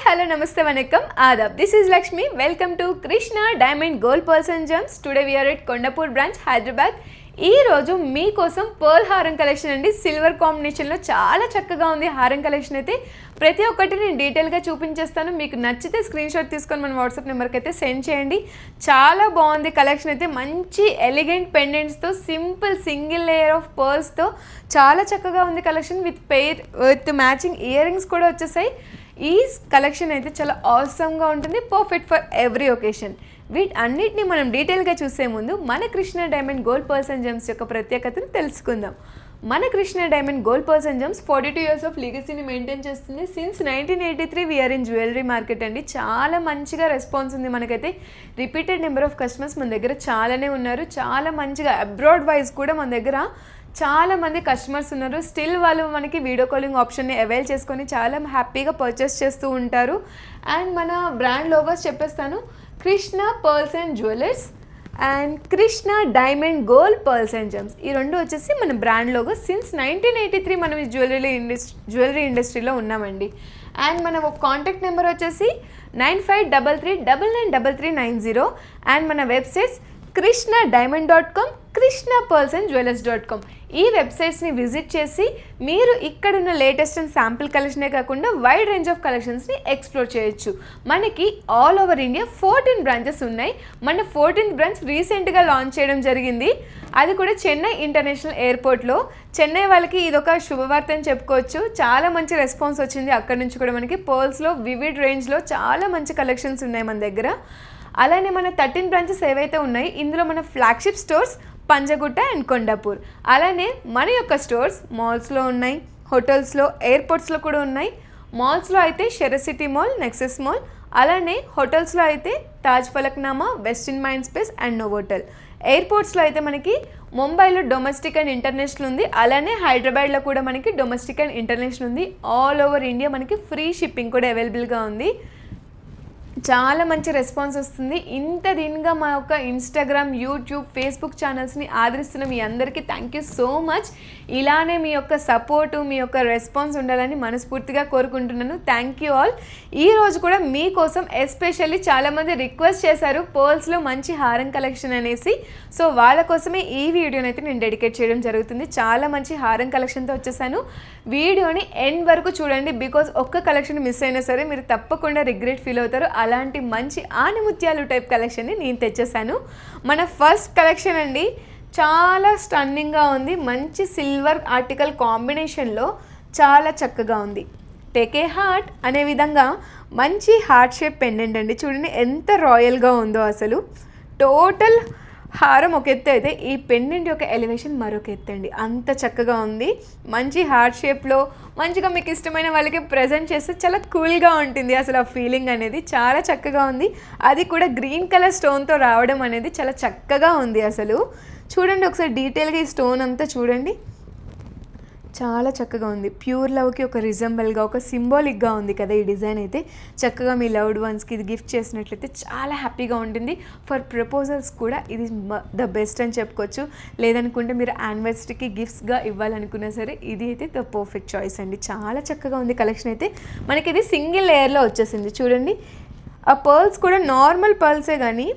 hello, namaste, vanakkam, adab. This is Lakshmi. Welcome to Krishna Diamond Gold Pearls and Gems. Today we are at Kondapur branch, Hyderabad. ఈ రోజు మీకోసం pearl హారం collection అండి. Silver కాంబినేషన్లో చాలా చక్కగా ఉంది హారం కలెక్షన్ అయితే. ప్రతి ఒక్కటి నేను డీటెయిల్గా చూపించేస్తాను. మీకు నచ్చితే స్క్రీన్ షాట్ తీసుకొని మన వాట్సాప్ నెంబర్కి అయితే సెండ్ చేయండి. చాలా బాగుంది కలెక్షన్ అయితే. మంచి ఎలిగెంట్ పెండెంట్స్తో సింపుల్ సింగిల్ లేయర్ ఆఫ్ పర్ల్స్తో చాలా చక్కగా ఉంది collection. With matching earrings కూడా వచ్చేసాయి. ఈ కలెక్షన్ అయితే చాలా ఆసమ్గా ఉంటుంది. Perfect for every occasion. వీటన్నిటిని మనం డీటెయిల్గా చూసే ముందు మన Krishna diamond gold pearls and gems యొక్క ప్రత్యేకతను తెలుసుకుందాం. మన Krishna diamond gold pearls and gems 42 years of లీగసీని మెయింటైన్ చేస్తుంది. Since 1983 we're in jewellery market అండి. చాలా మంచిగా రెస్పాన్స్ ఉంది మనకైతే. రిపీటెడ్ నెంబర్ ఆఫ్ కస్టమర్స్ మన దగ్గర చాలానే ఉన్నారు. చాలా మంచిగా అబ్రాడ్ వైజ్ కూడా మన దగ్గర చాలా మంది కస్టమర్స్ ఉన్నారు. స్టిల్ వాళ్ళు మనకి వీడియో కాలింగ్ ఆప్షన్ని అవైల్ చేసుకొని చాలా హ్యాపీగా పర్చేస్ చేస్తూ ఉంటారు. అండ్ మన బ్రాండ్ లోగోస్ చెప్పేస్తాను. Krishna pearls and jewellers and Krishna diamond gold pearls and gems, ఈ రెండు వచ్చేసి మన బ్రాండ్ లోగో. సిన్స్ 1983 మనం ఈ జ్యువెలరీ ఇండస్ట్రీలో ఉన్నామండి. అండ్ మన కాంటాక్ట్ నెంబర్ వచ్చేసి 9533993390. అండ్ మన వెబ్సైట్స్ krishnadiamond.com, krishnapearlsandjewellers.com. ఈ వెబ్సైట్స్ని విజిట్ చేసి మీరు ఇక్కడున్న లేటెస్ట్ అండ్ శాంపిల్ కలెక్షనే కాకుండా వైడ్ రేంజ్ ఆఫ్ కలెక్షన్స్ని ఎక్స్ప్లోర్ చేయొచ్చు. మనకి ఆల్ ఓవర్ ఇండియా 14 బ్రాంచెస్ ఉన్నాయి. మన 14th బ్రాంచ్ రీసెంట్గా లాంచ్ చేయడం జరిగింది. అది కూడా చెన్నై ఇంటర్నేషనల్ ఎయిర్పోర్ట్లో. చెన్నై వాళ్ళకి ఇదొక శుభవార్త అని చెప్పుకోవచ్చు. చాలా మంచి రెస్పాన్స్ వచ్చింది. అక్కడ నుంచి కూడా మనకి పర్ల్స్లో వివిడ్ రేంజ్లో చాలా మంచి కలెక్షన్స్ ఉన్నాయి మన దగ్గర. అలానే మన 13 బ్రాంచెస్ ఏవైతే ఉన్నాయి, ఇందులో మన flagship stores Panjagutta and Kondapur. అలానే మన యొక్క స్టోర్స్ మాల్స్లో ఉన్నాయి, హోటల్స్లో, ఎయిర్పోర్ట్స్లో కూడా ఉన్నాయి. మాల్స్లో అయితే షెరసిటీ మాల్, నెక్సెస్ మాల్. అలానే హోటల్స్లో అయితే Taj Falaknuma, Westin Mindspace and Novotel. ఎయిర్పోర్ట్స్లో అయితే మనకి ముంబైలో డొమెస్టిక్ అండ్ ఇంటర్నేషనల్ ఉంది. అలానే హైదరాబాద్లో కూడా మనకి డొమెస్టిక్ అండ్ ఇంటర్నేషనల్ ఉంది. ఆల్ ఓవర్ ఇండియా మనకి ఫ్రీ షిప్పింగ్ కూడా అవైలబుల్గా ఉంది. చాలా మంచి రెస్పాన్స్ వస్తుంది. ఇంత దీనిగా మా యొక్క ఇన్స్టాగ్రామ్, యూట్యూబ్, ఫేస్బుక్ ఛానల్స్ని ఆదరిస్తున్న మీ అందరికీ థ్యాంక్ యూ సో మచ్. ఇలానే మీ యొక్క సపోర్టు, మీ యొక్క రెస్పాన్స్ ఉండాలని మనస్ఫూర్తిగా కోరుకుంటున్నాను. Thank you all. ఈరోజు కూడా మీకోసం ఎస్పెషల్లీ చాలామంది రిక్వెస్ట్ చేశారు పర్ల్స్లో మంచి హారం కలెక్షన్ అనేసి. సో వాళ్ళ కోసమే ఈ వీడియోని అయితే నేను డెడికేట్ చేయడం జరుగుతుంది. చాలా మంచి హారం కలెక్షన్తో వచ్చేసాను. వీడియోని ఎండ్ వరకు చూడండి. బికాజ్ ఒక్క కలెక్షన్ మిస్ అయినా సరే మీరు తప్పకుండా రిగ్రెట్ ఫీల్ అవుతారు. అలాంటి మంచి ఆనిముత్యాలు టైప్ కలెక్షన్ని నేను తెచ్చేసాను. మన ఫస్ట్ కలెక్షన్ అండి. చాలా స్టన్నింగ్గా ఉంది. మంచి సిల్వర్ ఆర్టికల్ కాంబినేషన్లో చాలా చక్కగా ఉంది. టేక్ ఏ హార్ట్ అనే విధంగా మంచి హార్ట్ షేప్ పెండెంట్ అండి. చూడండి ఎంత రాయల్గా ఉందో అసలు. టోటల్ హారం ఒక ఎత్తు అయితే ఈ పెండెంట్ యొక్క ఎలివేషన్ మరొక ఎత్తు అండి. అంత చక్కగా ఉంది. మంచి హార్ట్ షేప్లో మంచిగా మీకు ఇష్టమైన వాళ్ళకి ప్రజెంట్ చేస్తే చాలా కూల్గా ఉంటుంది అసలు ఆ ఫీలింగ్ అనేది. చాలా చక్కగా ఉంది. అది కూడా గ్రీన్ కలర్ స్టోన్తో రావడం అనేది చాలా చక్కగా ఉంది అసలు. చూడండి ఒకసారి డీటెయిల్గా ఈ స్టోన్ అంతా చూడండి. చాలా చక్కగా ఉంది. ప్యూర్ లవ్కి ఒక రిజంబల్గా, ఒక సింబాలిక్గా ఉంది కదా ఈ డిజైన్ అయితే. చక్కగా మీ లవ్డ్ వన్స్కి ఇది గిఫ్ట్ చేసినట్లయితే చాలా హ్యాపీగా ఉంటుంది. ఫర్ ప్రపోజల్స్ కూడా ఇది ద బెస్ట్ అని చెప్పుకోవచ్చు. లేదనుకుంటే మీరు యానివర్సరీకి గిఫ్ట్స్గా ఇవ్వాలనుకున్నా సరే ఇది అయితే ద పర్ఫెక్ట్ చాయిస్ అండి. చాలా చక్కగా ఉంది కలెక్షన్ అయితే. మనకి ఇది సింగిల్ లేయర్లో వచ్చేసింది. చూడండి ఆ పర్ల్స్ కూడా నార్మల్ పర్ల్సే కానీ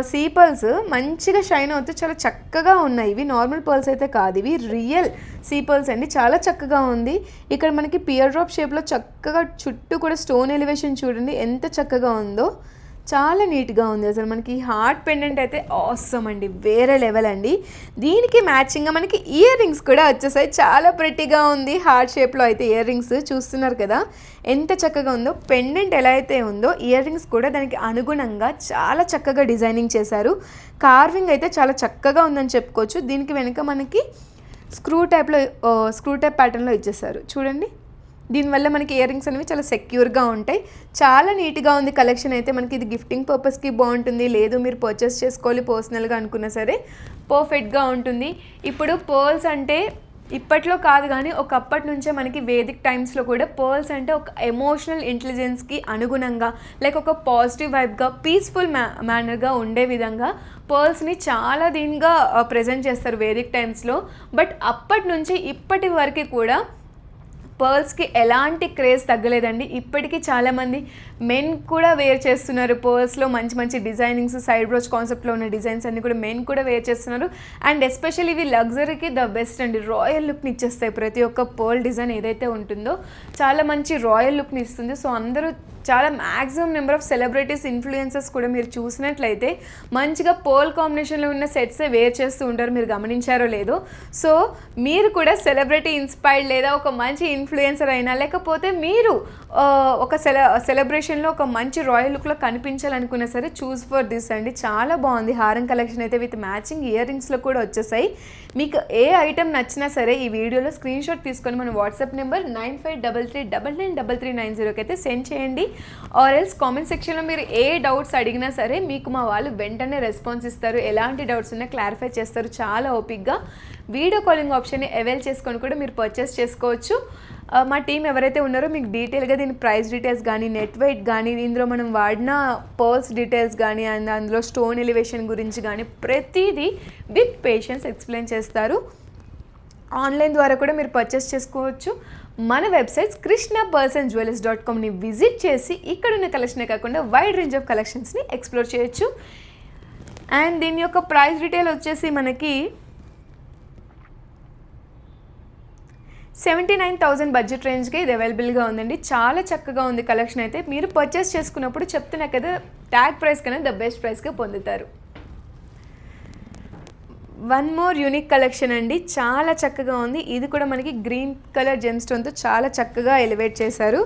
సీ పర్ల్స్ మంచిగా షైన్ అవుతూ చాలా చక్కగా ఉన్నాయి. ఇవి నార్మల్ పర్ల్స్ అయితే కాదు, ఇవి రియల్ సీ పర్ల్స్ అండి. చాలా చక్కగా ఉంది. ఇక్కడ మనకి పియర్ డ్రాప్ షేప్లో చక్కగా చుట్టూ కూడా స్టోన్ ఎలివేషన్ చూడండి ఎంత చక్కగా ఉందో. చాలా నీట్గా ఉంది అసలు. మనకి హార్ట్ పెండెంట్ అయితే ఆసమ్ అండి, వేరే లెవెల్ అండి. దీనికి మ్యాచింగ్గా మనకి ఇయర్ రింగ్స్ కూడా వచ్చేసాయి. చాలా ప్రెట్టీగా ఉంది. హార్ట్ షేప్లో అయితే ఇయర్ రింగ్స్ చూస్తున్నారు కదా ఎంత చక్కగా ఉందో. పెండెంట్ ఎలా అయితే ఉందో ఇయర్ రింగ్స్ కూడా దానికి అనుగుణంగా చాలా చక్కగా డిజైనింగ్ చేశారు. కార్వింగ్ అయితే చాలా చక్కగా ఉందని చెప్పుకోవచ్చు. దీనికి వెనుక మనకి స్క్రూ టైప్ ప్యాటర్న్లో ఇచ్చేసారు చూడండి. దీనివల్ల మనకి ఇయర్ రింగ్స్ అనేవి చాలా సెక్యూర్గా ఉంటాయి. చాలా నీట్గా ఉంది కలెక్షన్ అయితే. మనకి ఇది గిఫ్టింగ్ పర్పస్కి బాగుంటుంది. లేదు మీరు పర్చేస్ చేసుకోవాలి పర్సనల్గా అనుకున్నా సరే పర్ఫెక్ట్గా ఉంటుంది. ఇప్పుడు పర్ల్స్ అంటే ఇప్పట్లో కాదు కానీ ఒకప్పటి నుంచే మనకి వేదిక్ టైమ్స్లో కూడా పర్ల్స్ అంటే ఒక ఎమోషనల్ ఇంటెలిజెన్స్కి అనుగుణంగా, లైక్ ఒక పాజిటివ్ వైబ్గా, పీస్ఫుల్ మేనర్గా ఉండే విధంగా పర్ల్స్ని చాలా దీనిగా ప్రజెంట్ చేస్తారు వేదిక్ టైమ్స్లో. బట్ అప్పటి నుంచి ఇప్పటి వరకు కూడా పర్ల్స్కి ఎలాంటి క్రేజ్ తగ్గలేదండి. ఇప్పటికీ చాలామంది మెన్ కూడా వేర్ చేస్తున్నారు. పర్ల్స్లో మంచి మంచి డిజైనింగ్స్, సైడ్ బ్రోచ్ కాన్సెప్ట్లో ఉన్న డిజైన్స్ అన్నీ కూడా మెన్ కూడా వేర్ చేస్తున్నారు. అండ్ ఎస్పెషల్లీ ఇవి లగ్జరీకి ద బెస్ట్ అండి. రాయల్ లుక్ని ఇచ్చేస్తాయి. ప్రతి ఒక్క పర్ల్ డిజైన్ ఏదైతే ఉంటుందో చాలా మంచి రాయల్ లుక్ని ఇస్తుంది. సో అందరూ చాలా maximum number of celebrities, influencers కూడా మీరు చూసినట్లయితే మంచిగా పర్ల్ కాంబినేషన్లో ఉన్న సెట్సే వేర్ చేస్తూ ఉంటారు. మీరు గమనించారో లేదో. సో మీరు కూడా సెలబ్రిటీ ఇన్స్పైర్డ్ లేదా ఒక మంచి ఇన్ఫ్లుయెన్సర్ అయినా, లేకపోతే మీరు ఒక సెలబ్రేషన్లో ఒక మంచి రాయల్ లుక్లో కనిపించాలనుకున్నా సరే చూస్ ఫర్ దిస్ అండి. చాలా బాగుంది. హారం కలెక్షన్ అయితే విత్ మ్యాచింగ్ ఇయర్ రింగ్స్లో కూడా వచ్చేసాయి. మీకు ఏ ఐటమ్ నచ్చినా సరే ఈ వీడియోలో స్క్రీన్ షాట్ తీసుకొని మన వాట్సాప్ నెంబర్ 9533999390కి అయితే సెండ్ చేయండి. ఆర్ ఎల్స్ కామెంట్ సెక్షన్లో మీరు ఏ డౌట్స్ అడిగినా సరే మీకు మా వాళ్ళు వెంటనే రెస్పాన్స్ ఇస్తారు. ఎలాంటి డౌట్స్ ఉన్నా క్లారిఫై చేస్తారు చాలా ఓపిక్గా. వీడియో కాలింగ్ ఆప్షన్ని అవైల్ చేసుకొని కూడా మీరు పర్చేస్ చేసుకోవచ్చు. మా టీం ఎవరైతే ఉన్నారో మీకు డీటెయిల్గా దీని ప్రైస్ డీటెయిల్స్ కానీ, నెట్ వెయిట్ కానీ, ఇందులో మనం వాడిన పర్ల్స్ డీటెయిల్స్ కానీ, అండ్ అందులో స్టోన్ ఎలివేషన్ గురించి కానీ ప్రతిదీ విత్ పేషెన్స్ ఎక్స్ప్లెయిన్ చేస్తారు. ఆన్లైన్ ద్వారా కూడా మీరు పర్చేస్ చేసుకోవచ్చు. మన వెబ్సైట్స్ krishnapearlsandjewellers.comని విజిట్ చేసి ఇక్కడున్న కలెక్షనే కాకుండా వైడ్ రేంజ్ ఆఫ్ కలెక్షన్స్ని ఎక్స్ప్లోర్ చేయొచ్చు. అండ్ దీని యొక్క ప్రైస్ డీటెయిల్ వచ్చేసి మనకి 79,000 బడ్జెట్ రేంజ్కి ఇది అవైలబుల్గా ఉందండి. చాలా చక్కగా ఉంది కలెక్షన్ అయితే. మీరు పర్చేస్ చేసుకున్నప్పుడు చెప్తున్నా కదా ట్యాగ్ ప్రైస్ కన్నా ద బెస్ట్ ప్రైస్గా పొందుతారు. వన్ మోర్ యూనిక్ కలెక్షన్ అండి. చాలా చక్కగా ఉంది. ఇది కూడా మనకి గ్రీన్ కలర్ జెమ్ స్టోన్తో చాలా చక్కగా ఎలివేట్ చేశారు.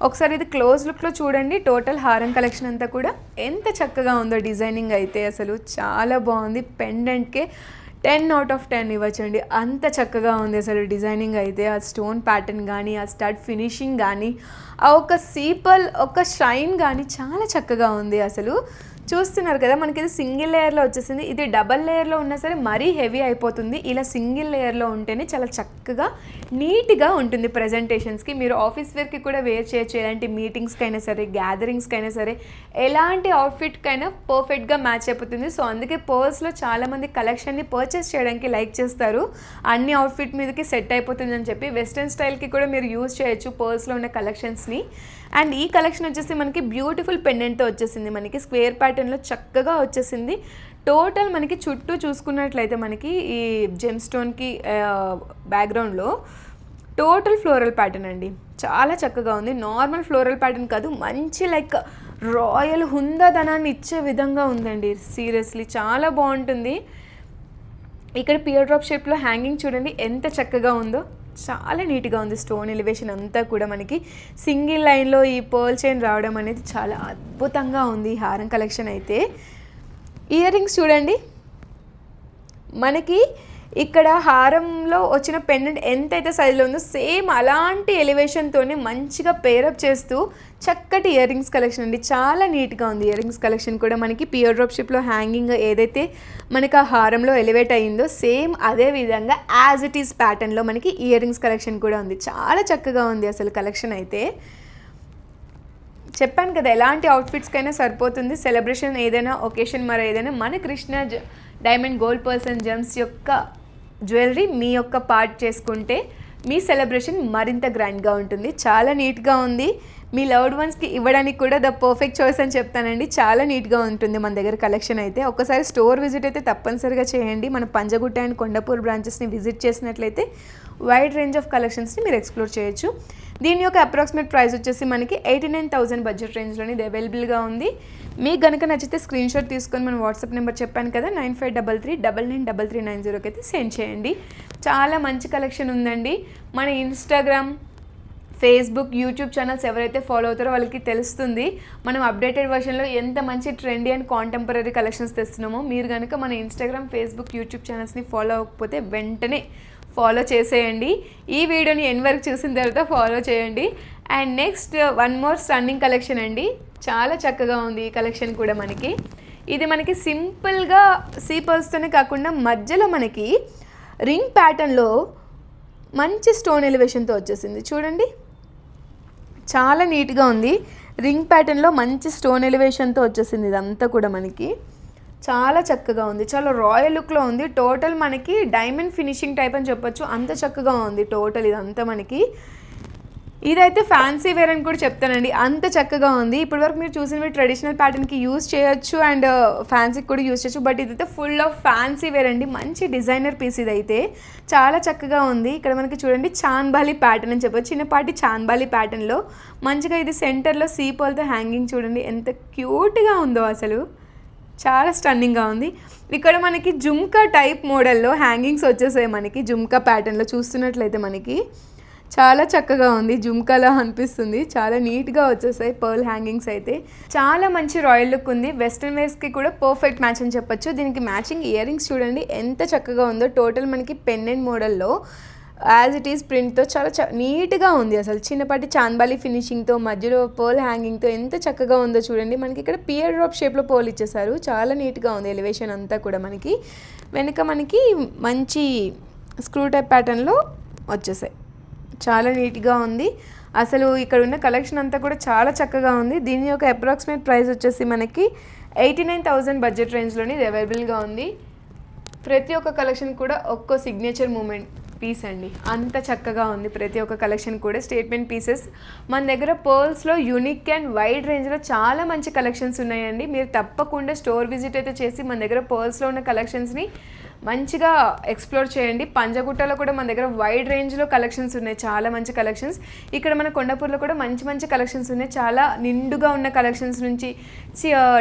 ఒకసారి ఇది క్లోజ్ లుక్లో చూడండి. టోటల్ హారం కలెక్షన్ అంతా కూడా ఎంత చక్కగా ఉందో డిజైనింగ్ అయితే అసలు చాలా బాగుంది. పెండెంట్కే 10 out of 10 ఇవ్వచ్చండి. అంత చక్కగా ఉంది అసలు డిజైనింగ్ అయితే. ఆ స్టోన్ ప్యాటర్న్ కానీ, ఆ స్టడ్ ఫినిషింగ్ కానీ, ఆ ఒక సీపల్ ఒక షైన్ కానీ చాలా చక్కగా ఉంది అసలు. చూస్తున్నారు కదా మనకి ఇది సింగిల్ లేయర్లో వచ్చేసింది. ఇది డబల్ లేయర్లో ఉన్నా సరే మరీ హెవీ అయిపోతుంది. ఇలా సింగిల్ లేయర్లో ఉంటేనే చాలా చక్కగా నీట్గా ఉంటుంది ప్రజెంటేషన్స్కి. మీరు ఆఫీస్ వేర్కి కూడా వేర్ చేయొచ్చు. ఎలాంటి మీటింగ్స్కి అయినా సరే, గ్యాదరింగ్స్కి అయినా సరే, ఎలాంటి అవుట్ఫిట్కైనా పర్ఫెక్ట్గా మ్యాచ్ అయిపోతుంది. సో అందుకే పర్ల్స్లో చాలామంది కలెక్షన్ని పర్చేస్ చేయడానికి లైక్ చేస్తారు. అన్ని అవుట్ఫిట్ మీదకి సెట్ అయిపోతుంది అని చెప్పి వెస్ట్రన్ స్టైల్కి కూడా మీరు యూజ్ చేయొచ్చు పర్ల్స్లో ఉన్న కలెక్షన్స్ని. అండ్ ఈ కలెక్షన్ వచ్చేసి మనకి బ్యూటిఫుల్ పెండెంట్తో వచ్చేసింది. మనకి స్క్వేర్ ప్యాటర్న్లో చక్కగా వచ్చేసింది. టోటల్ మనకి చుట్టూ చూసుకున్నట్లయితే మనకి ఈ జెమ్ స్టోన్కి బ్యాక్గ్రౌండ్లో టోటల్ ఫ్లోరల్ ప్యాటర్న్ అండి. చాలా చక్కగా ఉంది. నార్మల్ ఫ్లోరల్ ప్యాటర్న్ కాదు, మంచి లైక్ రాయల్ హుందాదనాన్ని ఇచ్చే విధంగా ఉందండి. సీరియస్లీ చాలా బాగుంటుంది. ఇక్కడ పియర్ డ్రాప్ షేప్లో హ్యాంగింగ్ చూడండి ఎంత చక్కగా ఉందో. చాలా నీట్గా ఉంది. స్టోన్ ఎలివేషన్ అంతా కూడా మనకి సింగిల్ లైన్లో ఈ పర్ల్ చైన్ రావడం అనేది చాలా అద్భుతంగా ఉంది ఈ హారం కలెక్షన్ అయితే. ఇయర్ రింగ్స్ చూడండి. మనకి ఇక్కడ హారంలో వచ్చిన పెండెంట్ ఎంతైతే సైజులో ఉందో సేమ్ అలాంటి ఎలివేషన్తోనే మంచిగా పేరప్ చేస్తూ చక్కటి ఇయర్ రింగ్స్ కలెక్షన్ అండి. చాలా నీట్గా ఉంది ఇయర్ రింగ్స్ కలెక్షన్ కూడా. మనకి పియర్ డ్రాప్ షేప్లో హ్యాంగింగ్ ఏదైతే మనకి ఆ హారంలో ఎలివేట్ అయ్యిందో సేమ్ అదే విధంగా యాజ్ ఇట్ ఈస్ ప్యాటర్న్లో మనకి ఇయర్ రింగ్స్ కలెక్షన్ కూడా ఉంది. చాలా చక్కగా ఉంది అసలు కలెక్షన్ అయితే. చెప్పాను కదా ఎలాంటి అవుట్ఫిట్స్కైనా సరిపోతుంది. సెలబ్రేషన్ ఏదైనా ఒకేషన్ మరి ఏదైనా మన Krishna diamond gold pearls and gems యొక్క జ్యువెలరీ మీ యొక్క పార్ట్ చేసుకుంటే మీ సెలబ్రేషన్ మరింత గ్రాండ్గా ఉంటుంది. చాలా నీట్గా ఉంది. మీ లవ్డ్ వన్స్కి ఇవ్వడానికి కూడా ద పర్ఫెక్ట్ చాయిస్ అని చెప్తానండి. చాలా నీట్గా ఉంటుంది మన దగ్గర కలెక్షన్ అయితే. ఒకసారి స్టోర్ విజిట్ అయితే తప్పనిసరిగా చేయండి. మన పంజగుట్ట అండ్ కొండపూర్ బ్రాంచెస్ని విజిట్ చేసినట్లయితే వైడ్ రేంజ్ ఆఫ్ కలెక్షన్స్ని మీరు ఎక్స్ప్లోర్ చేయొచ్చు. దీని యొక్క అప్రాక్సిమేట్ ప్రైస్ వచ్చేసి మనకి 89,000 బడ్జెట్ రేంజ్లోని ఇది అవైలబుల్గా ఉంది. మీకు కనుక నచ్చితే స్క్రీన్ షాట్ తీసుకొని మన వాట్సాప్ నెంబర్ చెప్పాను కదా 9533999390కి అయితే సెండ్ చేయండి. చాలా మంచి కలెక్షన్ ఉందండి. మన ఇన్స్టాగ్రామ్, ఫేస్బుక్, యూట్యూబ్ ఛానల్స్ ఎవరైతే ఫాలో అవుతారో వాళ్ళకి తెలుస్తుంది మనం అప్డేటెడ్ వర్షన్లో ఎంత మంచి ట్రెండీ అండ్ కాంటెంపరీ కలెక్షన్స్ తెస్తున్నామో. మీరు కనుక మన ఇన్స్టాగ్రామ్, ఫేస్బుక్, యూట్యూబ్ ఛానల్స్ని ఫాలో అవ్వకపోతే వెంటనే ఫాలో చేసేయండి. ఈ వీడియోని ఎండ్ వరకు చూసిన తర్వాత ఫాలో చేయండి. And next one more stunning collection అండి. చాలా చక్కగా ఉంది ఈ కలెక్షన్ కూడా. మనకి ఇది మనకి సింపుల్గా సీపర్స్తోనే కాకుండా మధ్యలో మనకి రింగ్ ప్యాటర్న్లో మంచి స్టోన్ ఎలివేషన్తో వచ్చేసింది చూడండి. చాలా నీట్గా ఉంది. రింగ్ ప్యాటర్న్లో మంచి స్టోన్ ఎలివేషన్తో వచ్చేసింది ఇదంతా కూడా మనకి. చాలా చక్కగా ఉంది. చాలా రాయల్ లుక్లో ఉంది. టోటల్ మనకి డైమండ్ ఫినిషింగ్ టైప్ అని చెప్పొచ్చు. అంత చక్కగా ఉంది టోటల్ ఇదంతా మనకి. ఇదైతే ఫ్యాన్సీ వేర్ అని కూడా చెప్తానండి, అంత చక్కగా ఉంది. ఇప్పటివరకు మీరు చూసినవి ట్రెడిషనల్ ప్యాటర్న్కి యూజ్ చేయొచ్చు అండ్ ఫ్యాన్సీకి కూడా యూజ్ చేయొచ్చు, బట్ ఇదైతే ఫుల్ ఆఫ్ ఫ్యాన్సీ వేర్ అండి. మంచి డిజైనర్ పీస్ ఇదైతే చాలా చక్కగా ఉంది. ఇక్కడ మనకి చూడండి చాన్బాలి ప్యాటర్న్ అని చెప్పొచ్చు, చిన్నపాటి చాన్బాలి ప్యాటర్న్లో మంచిగా ఇది సెంటర్లో సీపోల్తో హ్యాంగింగ్ చూడండి ఎంత క్యూట్గా ఉందో, అసలు చాలా స్టన్నింగ్గా ఉంది. ఇక్కడ మనకి జుమ్కా టైప్ మోడల్లో హ్యాంగింగ్స్ వచ్చేసాయి మనకి, జుమ్కా ప్యాటర్న్లో చూస్తున్నట్లయితే మనకి చాలా చక్కగా ఉంది, జుమ్కాలా అనిపిస్తుంది. చాలా నీట్గా వచ్చేసాయి పర్ల్ హ్యాంగింగ్స్ అయితే. చాలా మంచి రాయల్ లుక్ ఉంది. వెస్ట్రన్ వేర్స్కి కూడా పర్ఫెక్ట్ మ్యాచ్ అని చెప్పొచ్చు. దీనికి మ్యాచింగ్ ఇయర్ రింగ్స్ చూడండి ఎంత చక్కగా ఉందో. టోటల్ మనకి పెండెంట్ మోడల్లో యాజ్ ఇట్ ఈస్ ప్రింట్తో చాలా నీట్గా ఉంది. అసలు చిన్నపాటి చాన్బాలి ఫినిషింగ్తో మధ్యలో పర్ల్ హ్యాంగింగ్తో ఎంత చక్కగా ఉందో చూడండి. మనకి ఇక్కడ పియర్ డ్రాప్ షేప్లో పర్ల్ ఇచ్చేసారు, చాలా నీట్గా ఉంది ఎలివేషన్ అంతా కూడా. మనకి వెనుక మనకి మంచి స్క్రూ టైప్ ప్యాటర్న్లో వచ్చేసాయి, చాలా నీట్గా ఉంది. అసలు ఇక్కడ ఉన్న కలెక్షన్ అంతా కూడా చాలా చక్కగా ఉంది. దీని యొక్క అప్రాక్సిమేట్ ప్రైస్ వచ్చేసి మనకి 89,000 బడ్జెట్ రేంజ్లోని ఇది అవైలబుల్గా ఉంది. ప్రతి ఒక్క కలెక్షన్ కూడా ఒక్కో సిగ్నేచర్ మూమెంట్ పీస్ అండి, అంత చక్కగా ఉంది. ప్రతి ఒక్క కలెక్షన్ కూడా స్టేట్మెంట్ పీసెస్. మన దగ్గర పర్ల్స్లో యూనిక్ అండ్ వైడ్ రేంజ్లో చాలా మంచి కలెక్షన్స్ ఉన్నాయండి. మీరు తప్పకుండా స్టోర్ విజిట్ అయితే చేసి మన దగ్గర పర్ల్స్లో ఉన్న కలెక్షన్స్ని మంచిగా ఎక్స్ప్లోర్ చేయండి. పంజగుట్టలో కూడా మన దగ్గర వైడ్ రేంజ్లో కలెక్షన్స్ ఉన్నాయి, చాలా మంచి కలెక్షన్స్. ఇక్కడ మన కొండపూర్లో కూడా మంచి మంచి కలెక్షన్స్ ఉన్నాయి, చాలా నిండుగా ఉన్న కలెక్షన్స్ నుంచి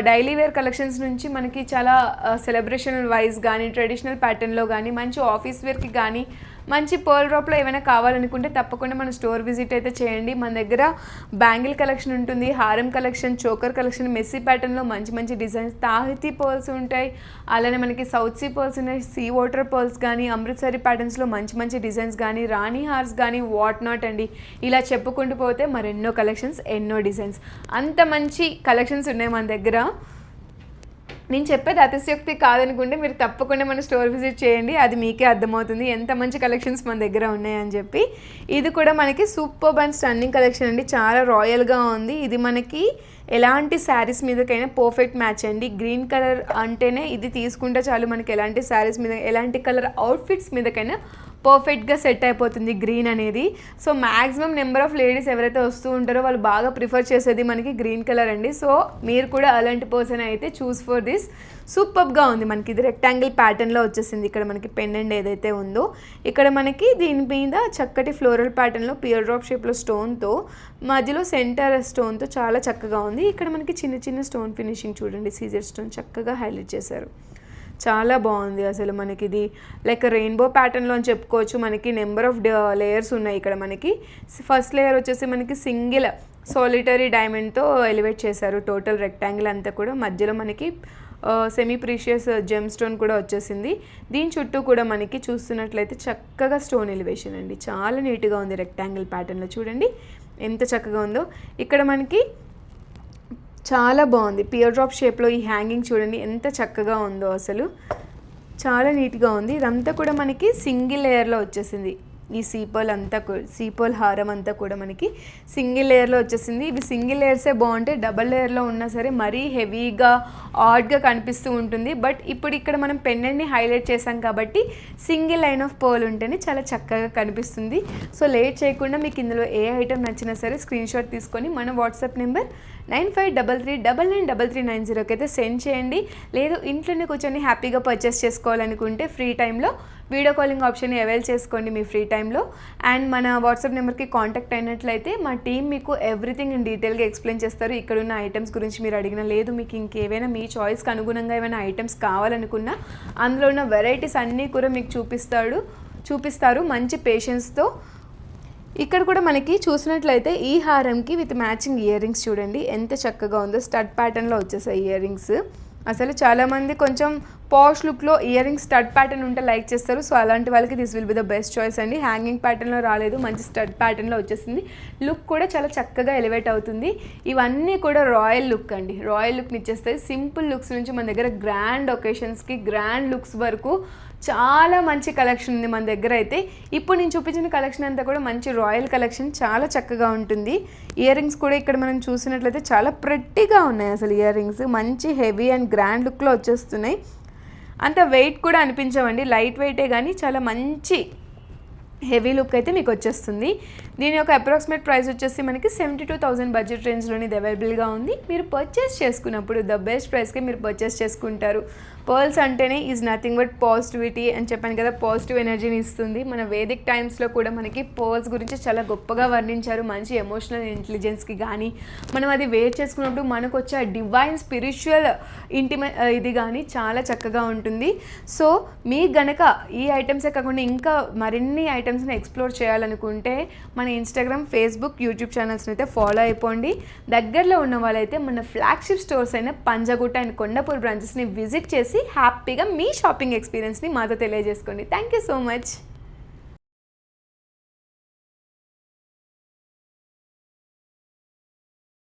డైలీ వేర్ కలెక్షన్స్ నుంచి మనకి చాలా సెలబ్రేషన్ వైజ్ కానీ ట్రెడిషనల్ ప్యాటర్న్లో కానీ మంచి ఆఫీస్ వేర్కి కానీ మంచి పర్ల్ డ్రాప్లో ఏమైనా కావాలనుకుంటే తప్పకుండా మన స్టోర్ విజిట్ అయితే చేయండి. మన దగ్గర బ్యాంగిల్ కలెక్షన్ ఉంటుంది, హారం కలెక్షన్, చోకర్ కలెక్షన్, మెస్సీ ప్యాటర్న్లో మంచి మంచి డిజైన్స్, తాహితీ పర్ల్స్ ఉంటాయి, అలానే మనకి సౌత్ సీ పర్ల్స్ ఉన్నాయి, సీ వాటర్ పర్ల్స్ కానీ, అమృత్సరి ప్యాటర్న్స్లో మంచి మంచి డిజైన్స్ కానీ, రాణి హార్స్ కానీ, వాట్ నాట్ అండి. ఇలా చెప్పుకుంటూ పోతే మరెన్నో కలెక్షన్స్, ఎన్నో డిజైన్స్, అంత మంచి కలెక్షన్స్ ఉన్నాయి మన దగ్గర. నేను చెప్పేది అతిశయోక్తి కాదనుకుంటే మీరు తప్పకుండా మన స్టోర్ విజిట్ చేయండి, అది మీకే అర్థమవుతుంది ఎంత మంచి కలెక్షన్స్ మన దగ్గర ఉన్నాయని చెప్పి. ఇది కూడా మనకి సూపర్ అండ్ స్టన్నింగ్ కలెక్షన్ అండి, చాలా రాయల్గా ఉంది. ఇది మనకి ఎలాంటి శారీస్ మీదకైనా పర్ఫెక్ట్ మ్యాచ్ అండి. గ్రీన్ కలర్ అంటేనే ఇది తీసుకుంటే చాలు, మనకి ఎలాంటి శారీస్ మీద ఎలాంటి కలర్ అవుట్ఫిట్స్ మీదకైనా పర్ఫెక్ట్గా సెట్ అయిపోతుంది గ్రీన్ అనేది. So maximum number of ladies ఎవరైతే వస్తూ ఉంటారో వాళ్ళు బాగా ప్రిఫర్ చేసేది మనకి గ్రీన్ కలర్ అండి. సో మీరు కూడా అలాంటి పర్సన్ అయితే చూస్ ఫర్ దిస్. సూపర్గా ఉంది. మనకి ఇది రెక్టాంగిల్ ప్యాటర్న్లో వచ్చేసింది. ఇక్కడ మనకి పెండెంట్ ఏదైతే ఉందో ఇక్కడ మనకి దీని మీద చక్కటి ఫ్లోరల్ ప్యాటర్న్లో పియర్ డ్రాప్ షేప్లో స్టోన్తో మధ్యలో సెంటర్ స్టోన్తో చాలా చక్కగా ఉంది. ఇక్కడ మనకి చిన్న చిన్న స్టోన్ ఫినిషింగ్ చూడండి, సీజర్ స్టోన్ చక్కగా హైలైట్ చేశారు, చాలా బాగుంది. అసలు మనకి ఇది లైక్ రెయిన్బో ప్యాటర్న్లో అని చెప్పుకోవచ్చు. మనకి నెంబర్ ఆఫ్ లేయర్స్ ఉన్నాయి. ఇక్కడ మనకి ఫస్ట్ లేయర్ వచ్చేసి మనకి సింగిల్ సాలిటరీ డైమండ్తో ఎలివేట్ చేశారు టోటల్ రెక్టాంగిల్ అంతా కూడా. మధ్యలో మనకి సెమీ ప్రీషియస్ జెమ్ స్టోన్ కూడా వచ్చేసింది. దీని చుట్టూ కూడా మనకి చూస్తున్నట్లయితే చక్కగా స్టోన్ ఎలివేషన్ అండి, చాలా నీట్గా ఉంది. రెక్టాంగిల్ ప్యాటర్న్లో చూడండి ఎంత చక్కగా ఉందో. ఇక్కడ మనకి చాలా బాగుంది పియర్ డ్రాప్ షేప్లో ఈ హ్యాంగింగ్ చూడండి ఎంత చక్కగా ఉందో, అసలు చాలా నీట్గా ఉంది. ఇదంతా కూడా మనకి సింగిల్ లేయర్లో వచ్చేసింది. ఈ సీపల్ అంతా సీపల్ హారం అంతా కూడా మనకి సింగిల్ లేయర్లో వచ్చేసింది. ఇవి సింగిల్ లేయర్సే బాగుంటాయి, డబల్ లేయర్లో ఉన్నా సరే మరీ హెవీగా ఆడ్గా కనిపిస్తూ ఉంటుంది. బట్ ఇప్పుడు ఇక్కడ మనం పెండెంట్ని హైలైట్ చేసాం కాబట్టి సింగిల్ లైన్ ఆఫ్ పర్ల్ ఉంటేనే చాలా చక్కగా కనిపిస్తుంది. సో లేట్ చేయకుండా మీకు ఇందులో ఏ ఐటమ్ నచ్చినా సరే స్క్రీన్ షాట్ తీసుకొని మన వాట్సాప్ నెంబర్ 9533993390కి అయితే సెండ్ చేయండి. లేదు ఇంట్లోనే కూర్చొని హ్యాపీగా పర్చేస్ చేసుకోవాలనుకుంటే ఫ్రీ టైంలో వీడియో కాలింగ్ ఆప్షన్ అవైల్ చేసుకోండి మీ ఫ్రీ టైంలో. అండ్ మన వాట్సాప్ నెంబర్కి కాంటాక్ట్ అయినట్లయితే మా టీం మీకు ఎవ్రీథింగ్ ఇన్ డీటెయిల్గా ఎక్స్ప్లెయిన్ చేస్తారు. ఇక్కడ ఉన్న ఐటమ్స్ గురించి మీరు అడిగినా, లేదు మీకు ఇంకేమైనా మీ చాయిస్కి అనుగుణంగా ఏమైనా ఐటమ్స్ కావాలనుకున్నా అందులో ఉన్న వెరైటీస్ అన్నీ కూడా మీకు చూపిస్తారు మంచి పేషెన్స్తో. ఇక్కడ కూడా మనకి చూసినట్లయితే ఈ హారంకి విత్ మ్యాచింగ్ ఇయర్ రింగ్స్ చూడండి ఎంత చక్కగా ఉందో. స్టడ్ ప్యాటర్న్లో వచ్చేసాయి ఇయర్ రింగ్స్. అసలు చాలామంది కొంచెం పాష్ లుక్లో ఇయర్ రింగ్స్ స్టడ్ ప్యాటర్న్ ఉంటే లైక్ చేస్తారు. సో అలాంటి వాళ్ళకి this will be the best choice అండి. హ్యాంగింగ్ ప్యాటర్న్లో రాలేదు, మంచి స్టడ్ ప్యాటర్న్లో వచ్చేసింది. లుక్ కూడా చాలా చక్కగా ఎలివేట్ అవుతుంది. ఇవన్నీ కూడా రాయల్ లుక్ అండి, రాయల్ లుక్ని ఇచ్చేస్తాయి. సింపుల్ లుక్స్ నుంచి మన దగ్గర గ్రాండ్ ఒకేషన్స్కి గ్రాండ్ లుక్స్ వరకు చాలా మంచి కలెక్షన్ ఉంది మన దగ్గర అయితే. ఇప్పుడు నేను చూపించిన కలెక్షన్ అంతా కూడా మంచి రాయల్ కలెక్షన్, చాలా చక్కగా ఉంటుంది. ఇయర్ రింగ్స్ కూడా ఇక్కడ మనం చూసినట్లయితే చాలా ప్రెట్టీగా ఉన్నాయి. అసలు ఇయర్ రింగ్స్ మంచి హెవీ అండ్ గ్రాండ్ లుక్లో వచ్చేస్తున్నాయి. అంత వెయిట్ కూడా అనిపించవండి, లైట్ వెయిటే కానీ చాలా మంచి హెవీ లుక్ అయితే మీకు వచ్చేస్తుంది. దీని యొక్క అప్రాక్సిమేట్ ప్రైస్ వచ్చేసి మనకి 72,000 బడ్జెట్ రేంజ్లోని ఇది అవైలబుల్గా ఉంది. మీరు పర్చేస్ చేసుకున్నప్పుడు ద బెస్ట్ ప్రైస్కి మీరు పర్చేస్ చేసుకుంటారు. పర్ల్స్ అంటేనే ఈజ్ నథింగ్ బట్ పాజిటివిటీ అని చెప్పాను కదా, పాజిటివ్ ఎనర్జీని ఇస్తుంది. మన వేదిక్ టైమ్స్లో కూడా మనకి పర్ల్స్ గురించి చాలా గొప్పగా వర్ణించారు. మంచి ఎమోషనల్ ఇంటెలిజెన్స్కి కానీ మనం అది వేర్ చేసుకున్నప్పుడు మనకు వచ్చే డివైన్ స్పిరిచువల్ ఇది కానీ చాలా చక్కగా ఉంటుంది. సో మీకు గనక ఈ ఐటమ్సే కాకుండా ఇంకా మరిన్ని ఐటమ్స్ని ఎక్స్ప్లోర్ చేయాలనుకుంటే మన ఇన్స్టాగ్రామ్, ఫేస్బుక్, యూట్యూబ్ ఛానల్స్ని అయితే ఫాలో అయిపోండి. దగ్గరలో ఉన్న వాళ్ళైతే మన ఫ్లాగ్షిప్ స్టోర్స్ అయిన పంజాగుట్ట అండ్ కొండాపూర్ బ్రాంచెస్ని విజిట్ చేసి హ్యాపీగా మీ షాపింగ్ ఎక్స్పీరియన్స్ని మాతో తెలియజేసుకోండి. Thank you so much.